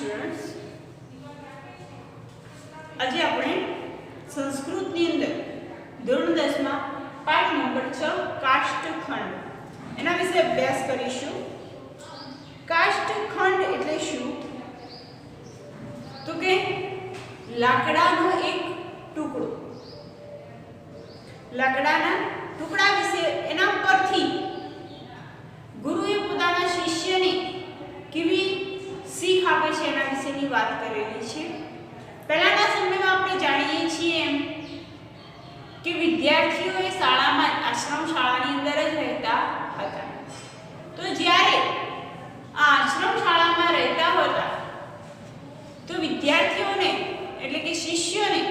Students, આજે આપણે સંસ્કૃતની અંદર ધોરણ 10 માં પાઠ નંબર 6 કાષ્ઠખંડ એના વિશે અભ્યાસ કરીશું। કાષ્ઠખંડ એટલે શું? તો કે લાકડાનો એક ટુકડો। લાકડાના ટુકડા વિશે એના પરથી ગુરુએ પોતાના શિષ્યને કેવી શીખ આપે છે એના વિશેની વાત કરેલી છે। પહેલાના સમયમાં આપણે જાણીએ છીએ એમ કે વિદ્યાર્થીઓ એ શાળામાં આશ્રમ શાળાની અંદર જ રહેતા હતા। તો જ્યારે આ આશ્રમ શાળામાં રહેતા હતા તો વિદ્યાર્થીઓને એટલે કે શિષ્યોને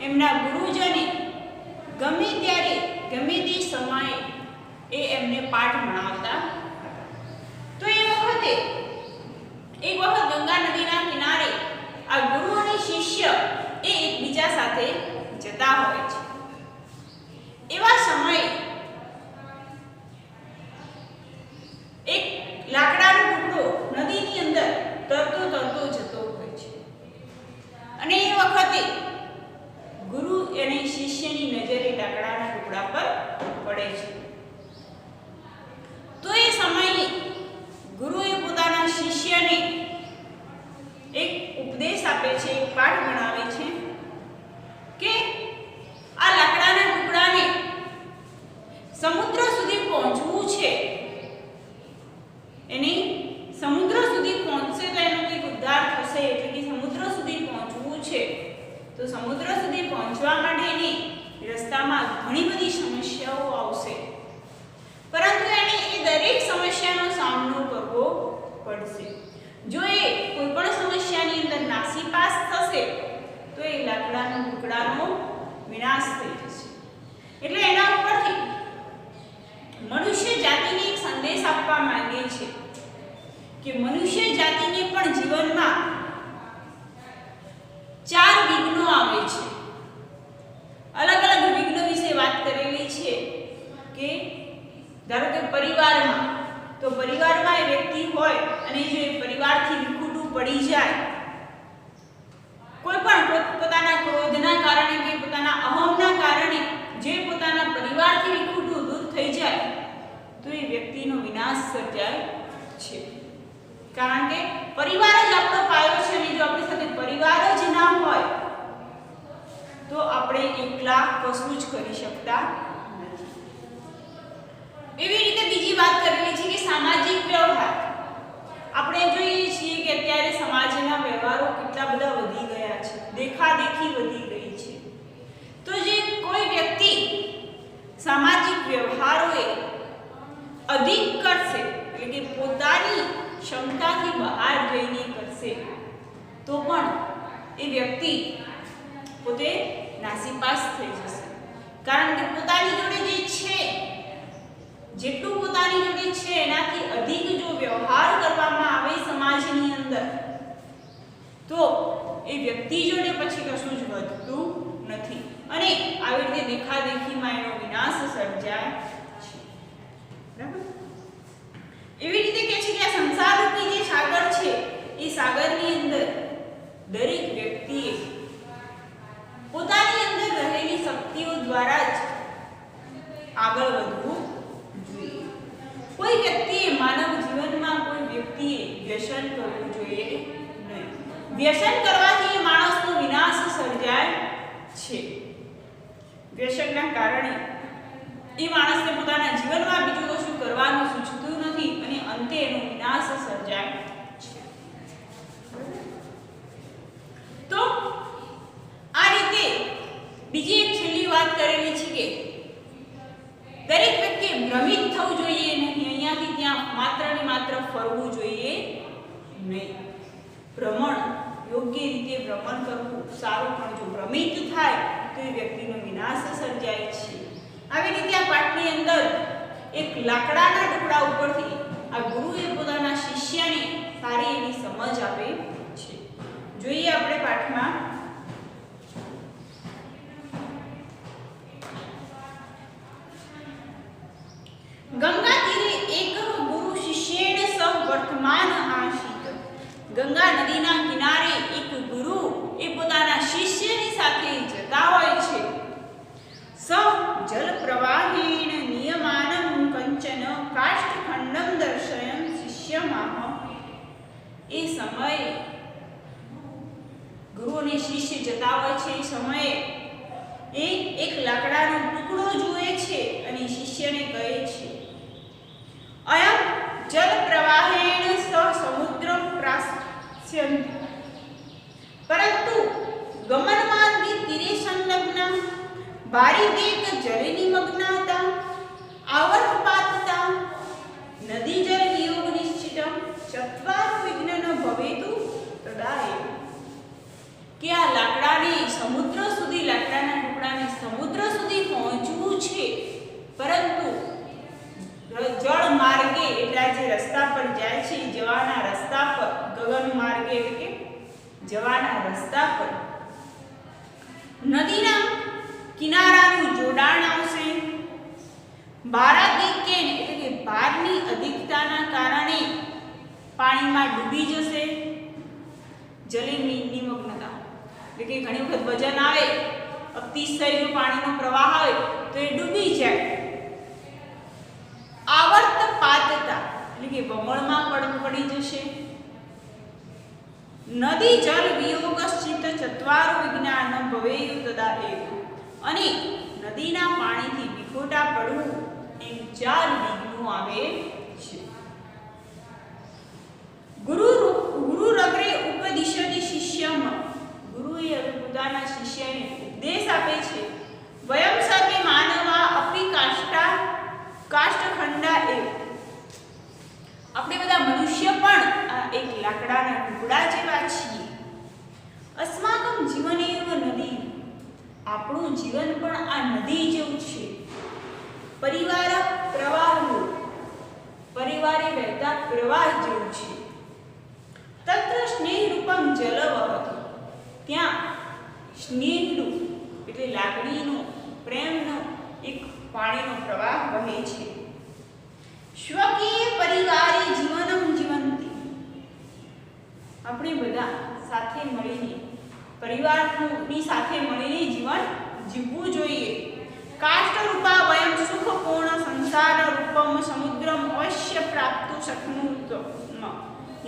એમના ગુરુજને ગમે ત્યારે ગમે તે સમયે એ એમને પાઠ ભણાવતા હતા। તો એ વખતે એક વખત ગંગા નદીના કિનારે આ ગુરુ અને શિષ્ય એ એકબીજા સાથે જતા હોય છે। એવા સમયે એક લાકડાનો ટુકડો નદીની અંદર તરતો જતો હોય છે અને એ વખતે ગુરુ અને શિષ્યની નજર એ લાકડાના ટુકડા પર પડે છે। તો એ સમયે ગુરુએ પોતાના શિષ્યને એક ઉપદેશ આપે છે, એક પાઠ ભણાવે છે કે આ લાકડાના ટુકડાને સમુદ્ર સુધી પહોંચવું છે, એની સમુદ્ર સુધી પહોંચશે તો એનો કંઈક ઉદ્ધાર થશે, એટલે કે સમુદ્ર સુધી પહોંચવું છે તો સમુદ્ર સુધી પહોંચવા માટેની રસ્તામાં ઘણી બધી સમસ્યાઓ આવશે, પરંતુ એને એ દરેક સમસ્યાનો સામનો કરવો પડશે। જો એ કોઈ પણ સમસ્યાની અંદર નાસીપાસ થશે તો એ લાકડાના ટુકડાનો વિનાશ થઈ જશે। એટલે એના ઉપરથી મનુષ્ય જાતિને એક સંદેશ આપવા માંગે છે કે મનુષ્ય જાતિને પણ જીવનમાં 4 વિઘ્નો આવે છે। અલગ અલગ વિઘ્નો વિશે વાત કરેલી છે કે ધારો કે પરિવારમાં, તો પરિવારમાં એ વ્યક્તિ હોય અને જો એ પરિવારથી વિખૂટું પડી જાય, કોઈ પણ પોતાના ક્રોધના કારણે કે પોતાના અહમના કારણે જે પોતાના પરિવારથી વિખૂટું દૂર થઈ જાય તો એ વ્યક્તિનો વિનાશ સર્જાય છે। કારણ કે પરિવાર જ આપણો પાયો છે અને જો આપણી સાથે પરિવાર જ ના હોય તો આપણે એકલા કશું જ કરી શકતા નથી। એવી રીતે બીજી વાત કરેલી છે કે સામાજિક વ્યવહાર। આપણે જોઈએ છીએ કે અત્યારે સમાજના વ્યવહારો કેટલા બધા વધી ગયા છે, દેખાદેખી વધી ગઈ છે। તો જે કોઈ વ્યક્તિ સામાજિક વ્યવહારોએ અધિક કરશે એટલે કે પોતાની ક્ષમતાથી બહાર જઈને કરશે તો પણ એ વ્યક્તિ પોતે નાસીપાસ થઈ જશે। કારણ કે પોતાની જોડે જે છે, જેટલું પોતાની જોડે છે એનાથી અધિક જો વ્યવહાર કરવામાં આવે સમાજની અંદર તો એ વ્યક્તિ જોડે પછી કશું જ વધતું નથી અને આવી રીતે દેખાદેખીમાં એનો વિનાશ સર્જાય છે। બરાબર? એવી રીતે કે છે કે આ સંસારરૂપી જે સાગર છે એ સાગરની અંદર દરેક વ્યક્તિએ પોતાની અંદર રહેલી શક્તિઓ દ્વારા જ આગળ વધવું જોઈએ। કોઈ વ્યક્તિએ માનવ જીવનમાં કોઈ વ્યક્તિએ વ્યસન કરવું જોઈએ નહીં। વ્યસન કરવાથી એ માણસનો વિનાશ સર્જાય છે। વ્યસનના કારણે એ માણસને પોતાના જીવનમાં બીજું કશું કરવાનું સૂચતું નથી અને અંતે એનો વિનાશ સર્જાય છે। તો આ રીતે બીજી એક છેલ્લી વાત કરેલી છે કે દરેક વ્યક્તિએ ભ્રમિત થવું જોઈએ નહીં, અહીંયાથી ત્યાં માત્ર ને માત્ર ફરવું જોઈએ નહીં। ભ્રમણ, યોગ્ય રીતે ભ્રમણ કરવું સારું, પણ જો ભ્રમિત થાય તો એ વ્યક્તિનો વિનાશ સર્જાય છે। આવી રીતે આ પાઠની અંદર એક લાકડાના ટુકડા ઉપરથી આ ગુરુએ પોતાના શિષ્યને સારી એવી સમજ આપે છે। જોઈએ આપણે પાઠમાં ગંગા તીરે એક ગુરુ શિષ્યેણ સહ વર્તમાન આશિત ગંગા નદીના કિનારે એક ગુરુ એ પોતાના શિષ્યની સાથે જતા હોય છે. સ જલ પ્રવાહેણ નિયમાનં કંચન કાષ્ઠખંડં દર્શયન શિષ્યમાહ. એ સમયે ગુરુ અને શિષ્ય જતા હોય છે એ સમયે એ એક લાકડાનો ટુકડો જુએ છે અને શિષ્યને કહે છે, અયમ જલ પ્રવાહેણ સ સમુદ્રમ પ્રાસ્યન્તિ. પરંતુ ગમન માર્ગે તીરે સંલગ્ન બારીદેક જલે નિમગ્નતા આવર્તપાતતા નદી જલ વિયોગ નિશ્ચિતમ ચત્વાર વિઘ્ન ન ભવેતુ તદા એવ. કે આ લાકડાને સમુદ્ર સુધી, લાકડાના ટુકડાને સમુદ્ર સુધી પહોંચવું છે, પરંતુ જળ માર્ગે એટલે જે રસ્તા પર જાય છે, જવાના રસ્તા પર, ગગન માર્ગે એટલે કે જવાના રસ્તા પર નદીના કિનારાનું જોડાણ આવશે. બારાદિકેન એટલે કે ભારની અધિકતાના કારણે પાણીમાં ડૂબી જશે. જલે નિમગ્નતા એટલે કે ઘણી વખત વજન આવે, અતિશય જો પાણીનો પ્રવાહ આવે તો એ ડૂબી જાય. આવર્તપાતતા એટલે કે વમળમાં પડી જશે. નદી જલ વિયોગશ્ચિત ચત્વારો વિજ્ઞાન ભવેયુ તદા એવ. અને નદીના પાણીથી વિખોટા પડવું એમ 4 વિઘ્નો આવે છે. ગુરુ રગ્રે ઉપદિશતિ શિષ્યમ. ગુરુએ પોતાના શિષ્યને ઉપદેશ આપે છે, વયમ સર્વે માનવા અપી કાષ્ઠખંડા એવ. આપણે બધા મનુષ્ય પણ આ એક લાકડાના ટુકડા જેવા છીએ. અસ્માકમ જીવનેવ નદી. આપણું જીવન પણ આ નદી જેવું છે. પરિવાર પ્રવાહનું, પરિવારે વહેતા પ્રવાહ જેવું છે. તત્ર સ્નેહ રૂપમ જલ વહતિ. ત્યાં સ્નેહનું એટલે લાગણીનો, પ્રેમનો એક પાણીનો પ્રવાહ વહે છે. સ્વકીય પરિવારે જીવનમ જીવંતી. આપણે બધા સાથે મળીને, પરિવારની સાથે મળીને જીવન જીવવું જોઈએ. કાષ્ઠ રૂપા વયમ સુખપૂર્ણ સંસાર રૂપમ સમુદ્રમ અવશ્ય પ્રાપ્તુ શક્નુત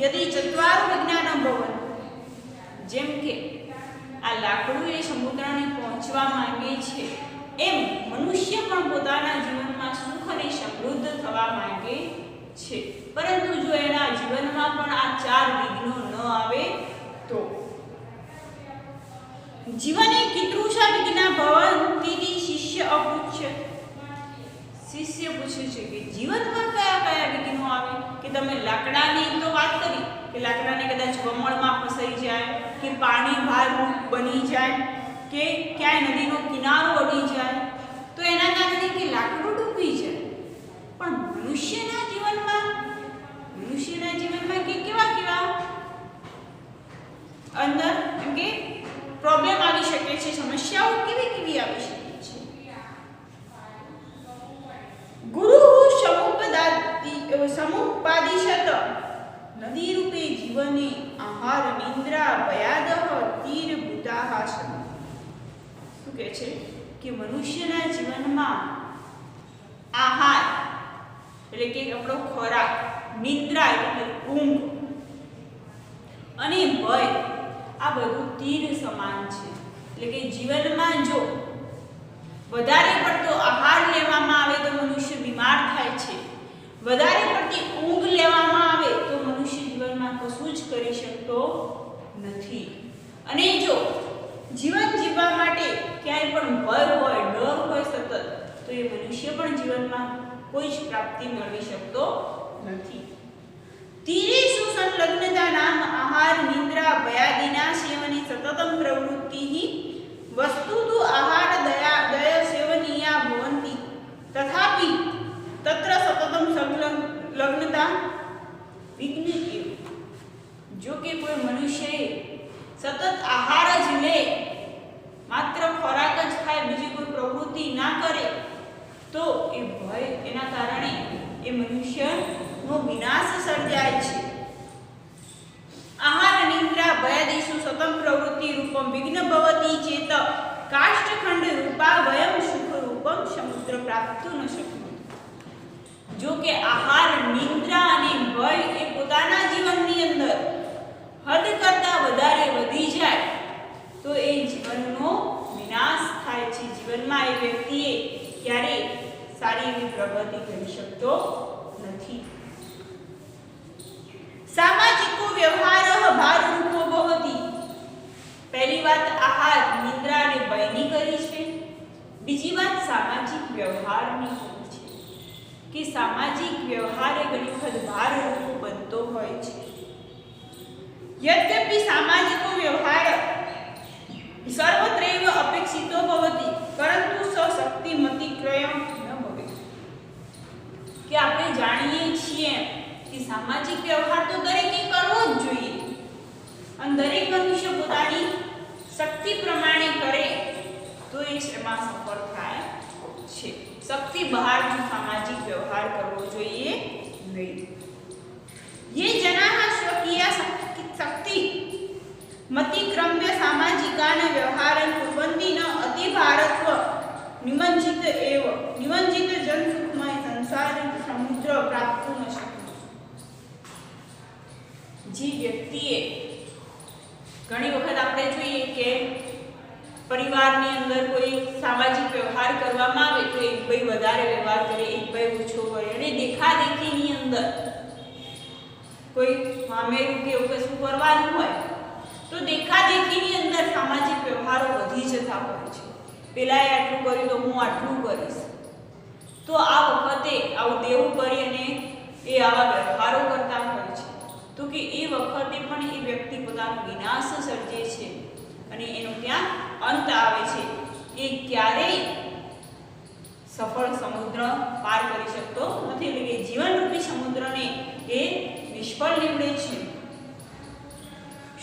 યદિ ચત્વારો વિજ્ઞાન ભવન. જેમ કે આ લાકડું એ સમુદ્રને પહોંચવા માંગે છે, એમ મનુષ્ય પણ પોતાના જીવનમાં સુખ અને સમૃદ્ધ થવા માંગે છે. પરંતુ જો એના જીવનમાં પણ આ 4 વિઘ્નો ન આવે તો. જીવને કીદૃશા વિઘ્ના ભવન્તિ શિષ્ય અપૃચ્છ. શિષ્ય પૂછે છે કે જીવનમાં કયા કયા વિઘ્નો આવે. કે તમે લાકડાની તો વાત કરી કે લાકડાને કદાચ વમળમાં ફસાઈ જાય, કે પાણી ભારરૂપ બની જાય, કે ક્યાંય નદીનો કિનારો અડી જાય તો એના કારણે કે લાકડું ડૂબી જાય. પણ મનુષ્યના જીવનમાં કે કેવા અંદર એમ કે પ્રોબ્લેમ આવી શકે છે, સમસ્યાઓ કેવી આવી શકે છે. ગુરુ સમુપાદિશત નદી રૂપે જીવને આહાર નિંદ્રા ભયાદહ તીર ભૂતાહાસન. શું કહે છે કે મનુષ્યના જીવનમાં આહાર એટલે કે આપણો ખોરાક, નિંદ્રા એટલે ઊંઘ, અને ભય આ બધું તીર સમાન છે. એટલે કે જીવનમાં જો વધારે પડતો આહાર લેવામાં આવે તો મનુષ્ય બીમાર થાય છે, વધારે પડતી ઊંઘ લેવામાં આવે તો મનુષ્ય જીવનમાં કશું જ કરી શકતો નથી. અને જો જીવન જીવવા માટે ક્યાંય પણ ભય હોય, ડર હોય સતત, તો એ મનુષ્ય પણ જીવનમાં કોઈ જ પ્રાપ્તિ મેળવી શકતો નથી. તીરેષુ સંલગ્નતા નામ આહાર નિંદ્રા ભયાદિના સેવને સતતમ પ્રવૃત્તિ વસ્તુતુ આહાર દય સેવનીયા ભવંતિ તથાપિ તત્ર સતતમ સંલગ્નતા વિઘ્નતિ. જો કે કોઈ મનુષ્યએ સતત આહાર જ લે, માત્ર ખોરાક જ ખાય, બીજી કોઈ પ્રવૃત્તિ ના કરે તો એ ભય, એના કારણે એ મનુષ્યનો વિનાશ સર્જાય છે. આહાર रूपम विघ्न भवति चेत काष्ठखंड रूपा वयम सुख रूपम समुद्र प्राप्त न शक्नुमः। जो કે આહાર, નિંદ્રા અને ભય એ પોતાના જીવનની અંદર હદ કરતા વધારે વધી જાય તો એ જીવનનો વિનાશ થાય છે। જીવનમાં એ વ્યક્તિએ ક્યારે સારી એવી પ્રગતિ કરી શકતો નથી। સામાજિકો વ્યવહારઃ ભારરૂપો ભવતિ। પહેલી વાત આહાર, નિંદ્રા અને ભયની કરી છે। બીજી વાત સામાજિક વ્યવહારની કરી છે કે સામાજિક વ્યવહાર એ ઘણી વખત ભારરૂપ બનતો હોય છે। यद्यपि सामाजिको व्यवहार सर्वत्रैव अपेक्षितो भवति परंतु सशक्तिमति क्रयम न भवेत्। कि આપણે જાણીએ છીએ કે સામાજિક વ્યવહાર તો દરેકે કરવો જ જોઈએ અને દરેક મનુષ્ય પોતાની શક્તિ પ્રમાણે કરે તો એ એમાં સફળ થાય છે। શક્તિ બહારનો સામાજિક વ્યવહાર કરવો જોઈએ નહીં। ये जनाः स्वकीय शक्ति मतिक्रम्य सामाजिकान् व्यवहारं कुर्वन्ति न अतिभारत्व निमज्जित एव निमज्जित जनसुखमय संसार समुद्र प्राप्त न शक्नुमः। जी व्यक्तिए घणी वखत આપણે જોઈએ કે પરિવારની અંદર કોઈ સામાજિક વ્યવહાર કરવામાં આવે તો એક ભાઈ વધારે વ્યવહાર કરે, એક ભાઈ ઓછો કરે અને દેખાદેખીની અંદર कोई मामेरू के એવું કશું કરવાનું હોય તો દેખાદેખીની અંદર સામાજિક વ્યવહારો વધી જતા હોય છે। પેલાએ આટલું કર્યું તો હું આટલું કરીશ, તો આ વખતે આવું દેવું કરી અને એ આવા વ્યવહારો કરતા હોય છે તો કે એ વખતે પણ એ વ્યક્તિ પોતાનો વિનાશ સર્જે છે અને એનો ત્યાં અંત આવે છે। એ ક્યારેય સફળ સમુદ્ર પાર કરી શકતો નથી। એટલે કે જીવનરૂપી સમુદ્રને એ નિષ્ફળ નીવડે છે।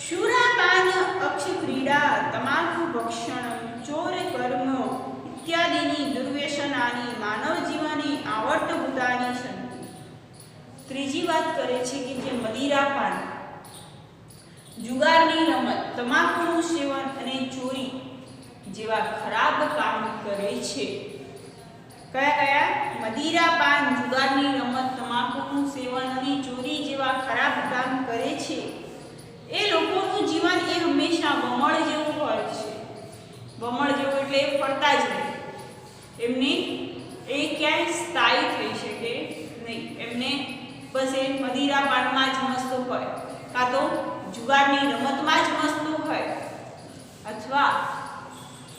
શૂરાપાન, અક્ષ ક્રીડા, તમાકુ ભક્ષણ, ચોર કર્મ ઇત્યાદિની દુર્વ્યસનાની માનવ જીવનની આવર્તભૂતાની સંતિ। ત્રીજી વાત કરે છે કે જે મદિરાપાન, જુગારની રમત, તમાકુનું સેવન અને ચોરી જેવા ખરાબ કામ કરે છે। કયા કયા? મદિરાપાન, જુગારની રમત, તમાકુનું સેવન અને ચોરી જેવા ખરાબ કામ કરે છે એ લોકોનું જીવન એ હંમેશા વમળ જેવું હોય છે। વમળ જેવું એટલે ફરતા જ રહે, એમની એ ક્યાંય સ્થાયી થઈ શકે નહીં। એમને બસ એ મદિરાપાનમાં જ મસ્ત હોય, કાં તો જુગારની રમતમાં જ મસ્ત હોય, અથવા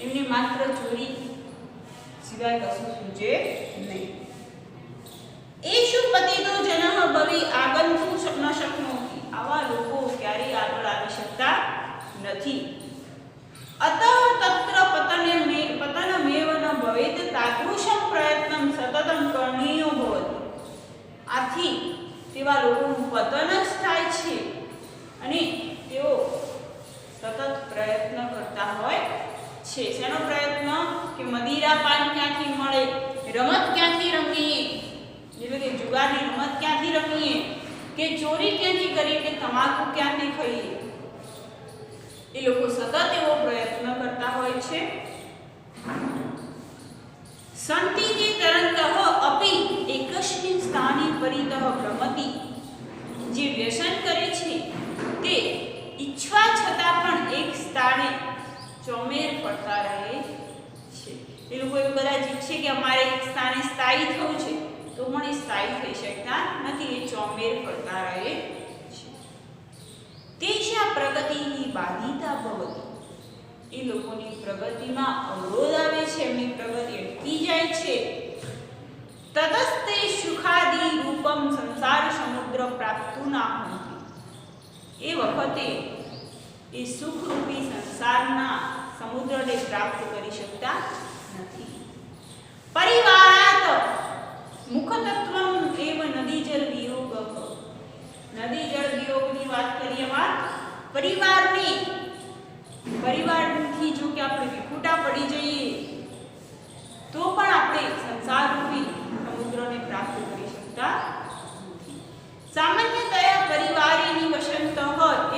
એમને માત્ર ચોરી સિવાય કશું સૂજે નહીં। એષુ પતિતો જનઃ ભવિ આગંતુ ન શક્નોતિ। આવા લોકો ક્યારેય આગળ આવી શકતા નથી। અતઃ તત્ર પતનમેવ ન ભવેત તાદૃશં પ્રયત્નં સતતં કરણીયો ભવતિ। આથી તેવા લોકોનું પતન જ થાય છે અને તેઓ સતત પ્રયત્ન કરતા હોય છે। શેનો પ્રયત્ન? કે મદિરાપાન ક્યાંથી મળે, રમત ક્યાંથી રમીએ, એટલે કે જુગારની રમત ક્યાંથી રમીએ, કે ચોરી ક્યાંથી કરીએ, કે તમાકુ ક્યાંથી ખાઈએ, એ લોકો સતત એવો પ્રયત્ન કરતા હોય છે। સંતિ જે તરંતઃ અપી એકસ્મિન સ્થાને પરિતઃ ભ્રમતિ। જે વ્યસન કરે છે તે ઈચ્છવા છતાં પણ એક સ્થાને ચોમેર ફરતા રહે છે। એ લોકો એવું કદાચ ઈચ્છે કે અમારે એક સ્થાને સ્થાયી થવું છે તો પણ એ સ્થાયી થઈ શકતા નથી, એ ચોમેર ફરતા રહે છે। તેષા પ્રગતિની બાધિતા ભવતિ। એ લોકોની પ્રગતિમાં અવરોધ આવે છે, એમની પ્રગતિ અટકી જાય છે। તતસ્તે સુખાદી રૂપમ સંસાર સમુદ્ર પ્રાપ્તુ નાહંતિ। એ વખતે એ સુખરૂપી સંસારના સમુદ્રને પ્રાપ્ત કરી શકતા નથી। પરિવારાત મુખતત્વમ એવ નદી જળ વિયોગ। નદી જળ વિયોગની વાત કરીએ માં પરિવારથી જો કે આપણે વિખૂટા પડી જઈએ તો પણ આપણે સંસારરૂપી સમુદ્રને પ્રાપ્ત કરી શકતા નથી। સામાન્યતયા પરિવારે નિવસંતઃ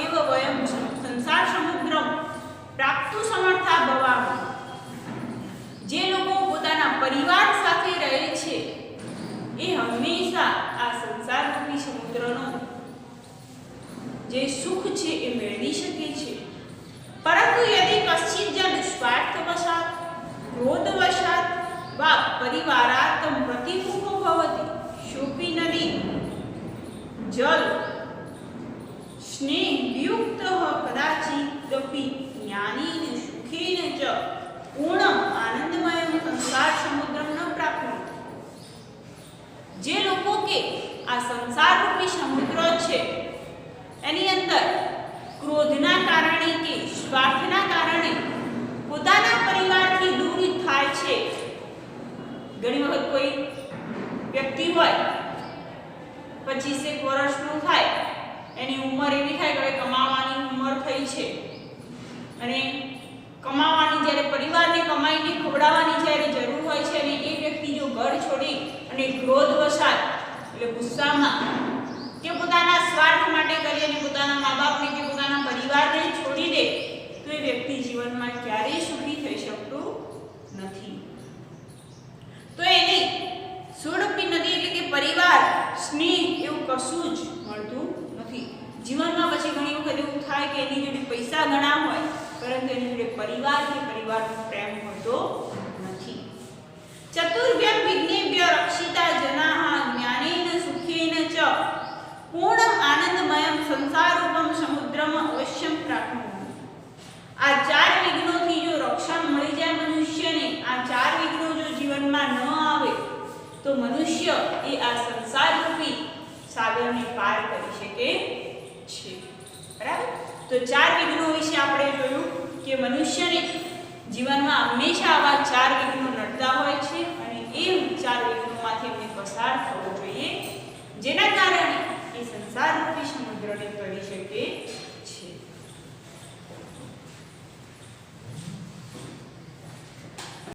એવ વયમ સંસાર સમુદ્રમ પ્રાપ્ત હંમેશા આ સંસારરૂપી સમુદ્રનો જે સુખ છે એ મેળવી શકે છે, પરંતુ યદિ કશ્ચિત જન સ્વાર્થવશાત ક્રોધવશાત વા પરિવારાર્થમ પ્રતિમુખો ભવતિ શોપી નદી જલ સ્નેહ વિયુક્તઃ કદાચિદપી જ્ઞાનેન સુખેન ચ પૂર્ણમ આનંદમયમ સંસાર સમુદ્રમ ન પ્રાપ્નોતિ. જે લોકો કે આ સંસારરૂપી સમુદ્ર છે એની અંદર ક્રોધના કારણે કે સ્વાર્થના કારણે પોતાના પરિવારથી દૂર થાય છે. ઘણી વખત કોઈ વ્યક્તિ હોય 25 વર્ષનું થાય, એની ઉંમર એવી થાય કે કમાવાની ઉંમર થઈ છે અને કમાવાની જ્યારે પરિવારને કમાઈને ખવડાવવાની જ્યારે જરૂર હોય છે અને એ વ્યક્તિ જો ઘર છોડી અને ક્રોધવશાત એટલે ગુસ્સામાં કે પોતાના સ્વાર્થ માટે કરી અને પોતાના મા બાપને કે પોતાના પરિવારને છોડી દે તો એ વ્યક્તિ જીવનમાં ક્યારેય સુખી થઈ શકતું નથી. તો એને સુરપી નદી એટલે કે પરિવાર સ્નેહ એવું કશું જ મળતું નથી. જીવનમાં પછી ઘણી વખત એવું થાય કે એની જોડે પૈસા ઘણા હોય પરંતુ એની જોડે પરિવાર કે પરિવારનો પ્રેમ હોતો નથી. ચતુર્ભ્યમ વિઘ્નેભ્ય રક્ષિતા જનાઃ જ્ઞાનેન સુખેન ચ પૂર્ણમ આનંદમયમ સંસારરૂપમ સમુદ્રમ અવશ્યમ પ્રાપ્નોતિ. આ 4 વિઘ્નોથી જો રક્ષણ મળી જાય મનુષ્યને, આ 4 વિઘ્નો જો જીવનમાં ન આવે તો મનુષ્ય એ આ સંસારરૂપી સાગરને પાર કરી શકે છે. બરાબર? તો 4 વિઘ્નો વિશે આપણે જોયું કે મનુષ્યને જીવનમાં હંમેશા આવા 4 વિઘ્નો નડતા હોય છે અને એ 4 વિઘ્નોમાંથી એમને પસાર થવું જોઈએ.